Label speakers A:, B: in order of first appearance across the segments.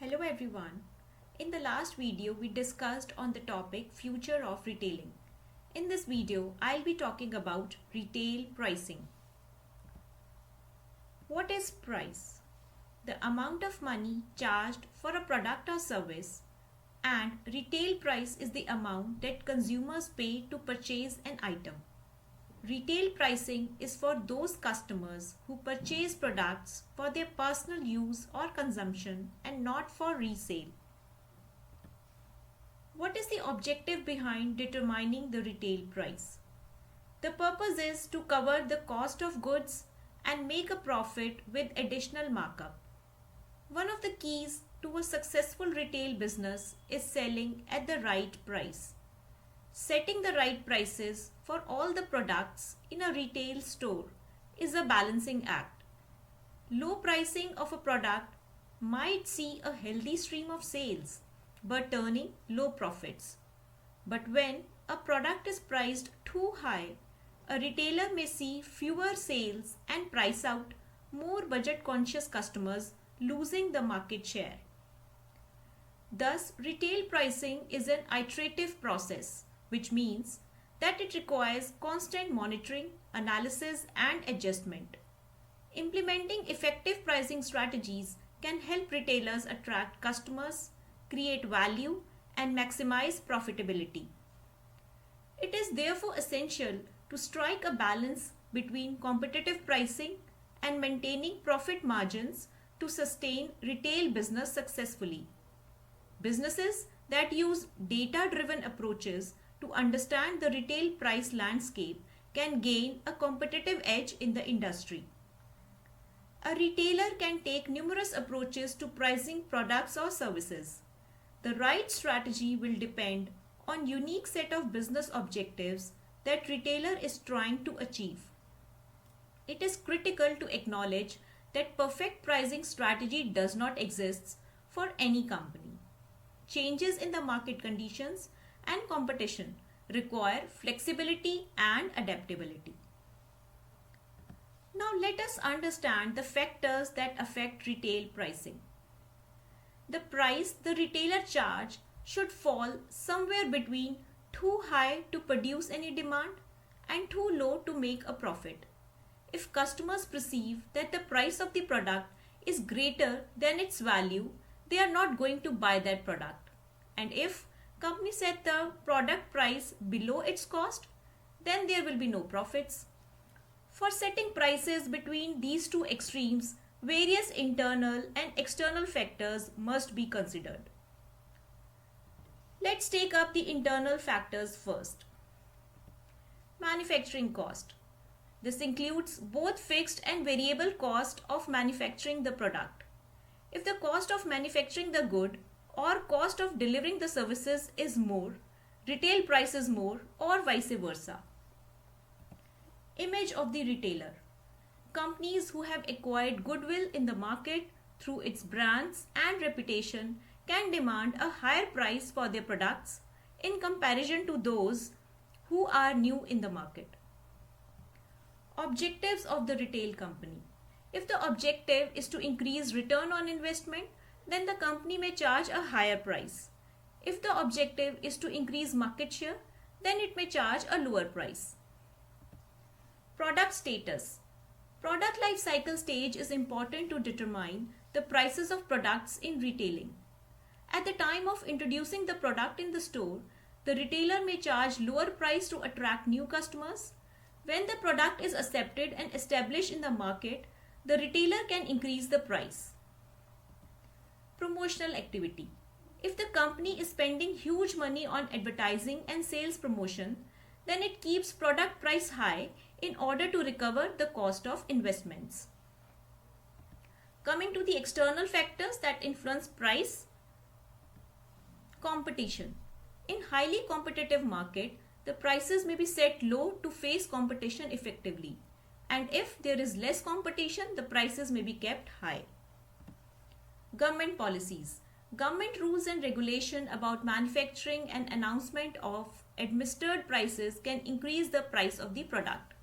A: Hello everyone. In the last video we discussed on the topic future of retailing. In this video I'll be talking about retail pricing. What is price? The amount of money charged for a product or service, and retail price is the amount that consumers pay to purchase an item. Retail pricing is for those customers who purchase products for their personal use or consumption and not for resale. What is the objective behind determining the retail price? The purpose is to cover the cost of goods and make a profit with additional markup. One of the keys to a successful retail business is selling at the right price. Setting the right prices for all the products in a retail store is a balancing act. Low pricing of a product might see a healthy stream of sales, but turning low profits. But when a product is priced too high, a retailer may see fewer sales and price out more budget conscious customers, losing the market share. Thus, retail pricing is an iterative process, which means that it requires constant monitoring, analysis, and adjustment. Implementing effective pricing strategies can help retailers attract customers, create value, and maximize profitability. It is therefore essential to strike a balance between competitive pricing and maintaining profit margins to sustain retail business successfully. Businesses that use data-driven approaches to understand the retail price landscape can gain a competitive edge in the industry. A retailer can take numerous approaches to pricing products or services. The right strategy will depend on unique set of business objectives that retailer is trying to achieve. It is critical to acknowledge that perfect pricing strategy does not exist for any company. Changes in the market conditions and competition require flexibility and adaptability. Now let us understand the factors that affect retail pricing. The price the retailer charge should fall somewhere between too high to produce any demand and too low to make a profit. If customers perceive that the price of the product is greater than its value, they are not going to buy that product. And if company set the product price below its cost, then there will be no profits. For setting prices between these two extremes, various internal and external factors must be considered. Let's take up the internal factors first. Manufacturing cost. This includes both fixed and variable cost of manufacturing the product. If the cost of manufacturing the good or cost of delivering the services is more, retail price is more, or vice versa. Image of the retailer. Companies who have acquired goodwill in the market through its brands and reputation can demand a higher price for their products in comparison to those who are new in the market. Objectives of the retail company. If the objective is to increase return on investment, then the company may charge a higher price. If the objective is to increase market share, then it may charge a lower price. Product status. Product life cycle stage is important to determine the prices of products in retailing. At the time of introducing the product in the store, the retailer may charge lower price to attract new customers. When the product is accepted and established in the market, the retailer can increase the price. Promotional activity. If the company is spending huge money on advertising and sales promotion, then it keeps product price high in order to recover the cost of investments. Coming to the external factors that influence price. Competition. In highly competitive market, the prices may be set low to face competition effectively. And if there is less competition, the prices may be kept high. Government policies. Government rules and regulation about manufacturing and announcement of administered prices can increase the price of the product.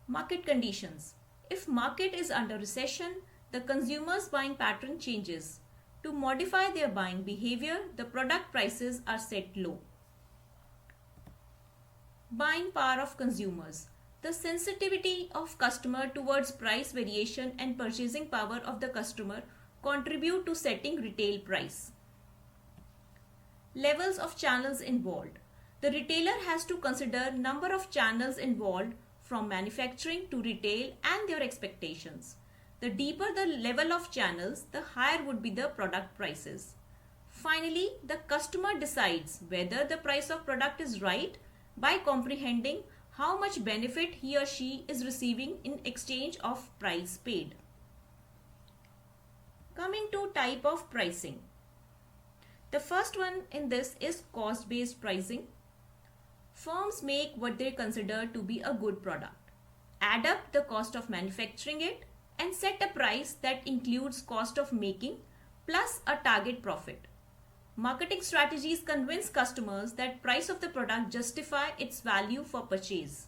A: Market conditions. If market is under recession, the consumer's buying pattern changes. To modify their buying behavior, the product prices are set low. Buying power of consumers. The sensitivity of customer towards price variation and purchasing power of the customer contribute to setting retail price. Levels of channels involved. The retailer has to consider number of channels involved from manufacturing to retail and their expectations. The deeper the level of channels, the higher would be the product prices. Finally, the customer decides whether the price of product is right by comprehending how much benefit he or she is receiving in exchange of price paid. Coming to type of pricing. The first one in this is cost-based pricing. Firms make what they consider to be a good product, add up the cost of manufacturing it, and set a price that includes cost of making plus a target profit. Marketing strategies convince customers that price of the product justify its value for purchase.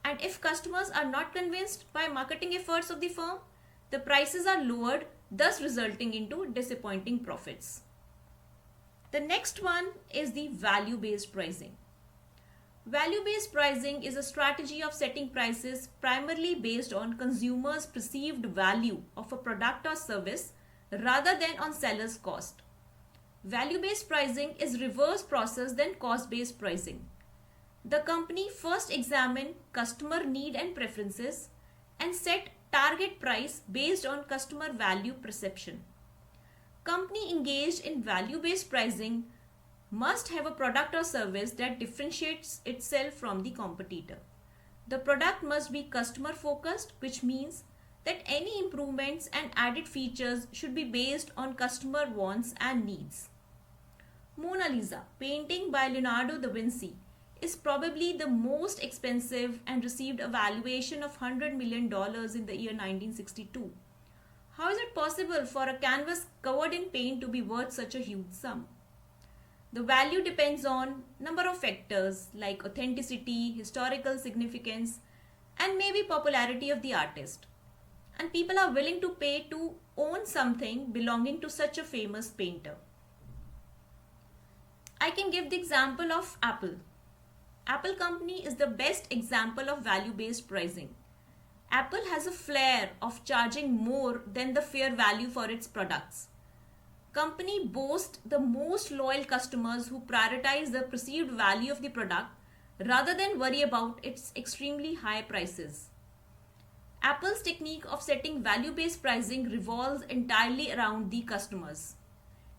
A: And if customers are not convinced by marketing efforts of the firm, the prices are lowered, thus resulting into disappointing profits. The next one is the value-based pricing. Value-based pricing is a strategy of setting prices primarily based on consumers' perceived value of a product or service rather than on seller's cost. Value-based pricing is reverse process than cost-based pricing. The company first examines customer need and preferences and set target price based on customer value perception. Company engaged in value-based pricing must have a product or service that differentiates itself from the competitor. The product must be customer focused, which means that any improvements and added features should be based on customer wants and needs. Mona Lisa, painting by Leonardo da Vinci, is probably the most expensive and received a valuation of $100 million in the year 1962. How is it possible for a canvas covered in paint to be worth such a huge sum? The value depends on number of factors like authenticity, historical significance, and maybe popularity of the artist. And people are willing to pay to own something belonging to such a famous painter. I can give the example of Apple. Apple company is the best example of value-based pricing. Apple has a flair of charging more than the fair value for its products. Company boasts the most loyal customers who prioritize the perceived value of the product rather than worry about its extremely high prices. Apple's technique of setting value-based pricing revolves entirely around the customers.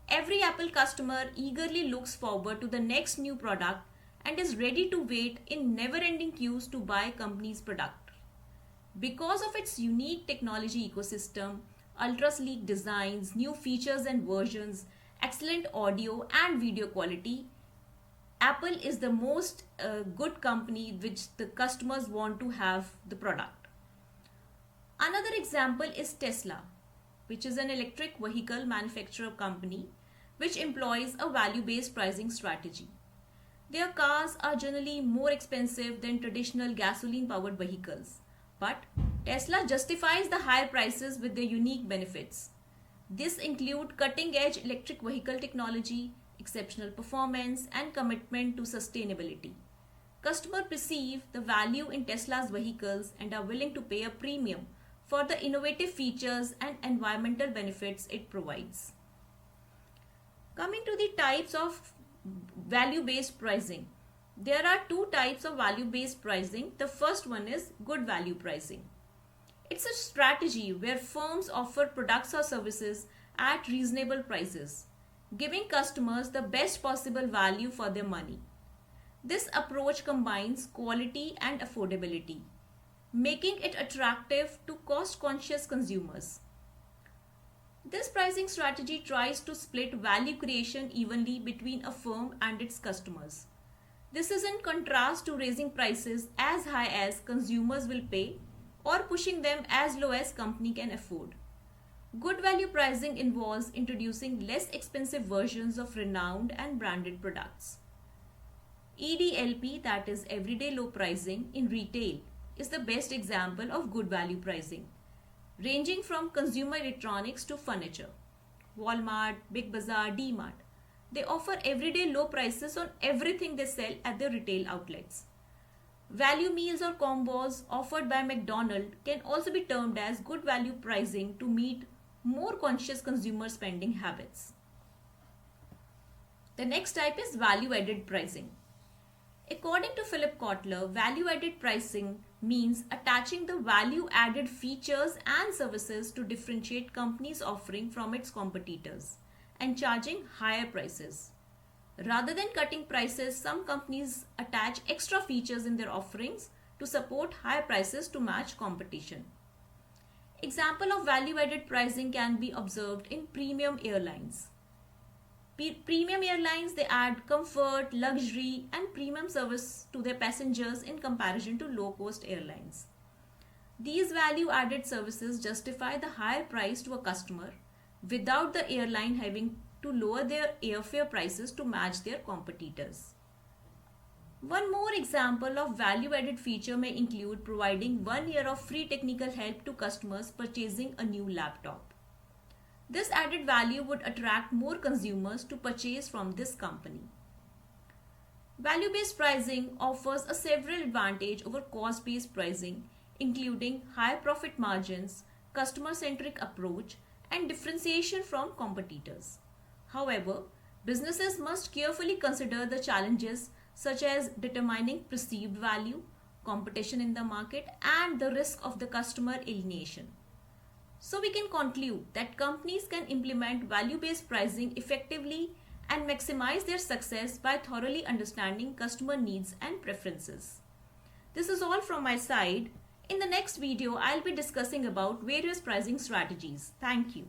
A: Every Apple customer eagerly looks forward to the next new product and is ready to wait in never-ending queues to buy company's product. Because of its unique technology ecosystem, ultra-sleek designs, new features and versions, excellent audio and video quality, Apple is the most good company which the customers want to have the product. Another example is Tesla, which is an electric vehicle manufacturer company which employs a value-based pricing strategy. Their cars are generally more expensive than traditional gasoline-powered vehicles, but Tesla justifies the higher prices with their unique benefits. This include cutting-edge electric vehicle technology, exceptional performance, and commitment to sustainability. Customers perceive the value in Tesla's vehicles and are willing to pay a premium for the innovative features and environmental benefits it provides. Coming to the types of value-based pricing. There are two types of value-based pricing. The first one is good value pricing. It's a strategy where firms offer products or services at reasonable prices, giving customers the best possible value for their money. This approach combines quality and affordability, making it attractive to cost-conscious consumers. This pricing strategy tries to split value creation evenly between a firm and its customers. This is in contrast to raising prices as high as consumers will pay or pushing them as low as company can afford. Good value pricing involves introducing less expensive versions of renowned and branded products. EDLP, that is everyday low pricing in retail, is the best example of good value pricing, ranging from consumer electronics to furniture. Walmart, Big Bazaar, D-Mart. They offer everyday low prices on everything they sell at their retail outlets. Value meals or combos offered by McDonald's can also be termed as good value pricing to meet more conscious consumer spending habits. The next type is value added pricing. According to Philip Kotler, value added pricing means attaching the value added features and services to differentiate companies' offering from its competitors and charging higher prices. Rather than cutting prices, some companies attach extra features in their offerings to support higher prices to match competition. Example of value added pricing can be observed in premium airlines. Premium airlines, they add comfort, luxury and premium service to their passengers in comparison to low cost airlines. These value added services justify the higher price to a customer without the airline having to lower their airfare prices to match their competitors. One more example of value added feature may include providing 1 year of free technical help to customers purchasing a new laptop. This added value would attract more consumers to purchase from this company. Value-based pricing offers a several advantages over cost-based pricing, including higher profit margins, customer-centric approach, and differentiation from competitors. However, businesses must carefully consider the challenges such as determining perceived value, competition in the market, and the risk of the customer alienation. So we can conclude that companies can implement value-based pricing effectively and maximize their success by thoroughly understanding customer needs and preferences. This is all from my side. In the next video, I'll be discussing about various pricing strategies. Thank you.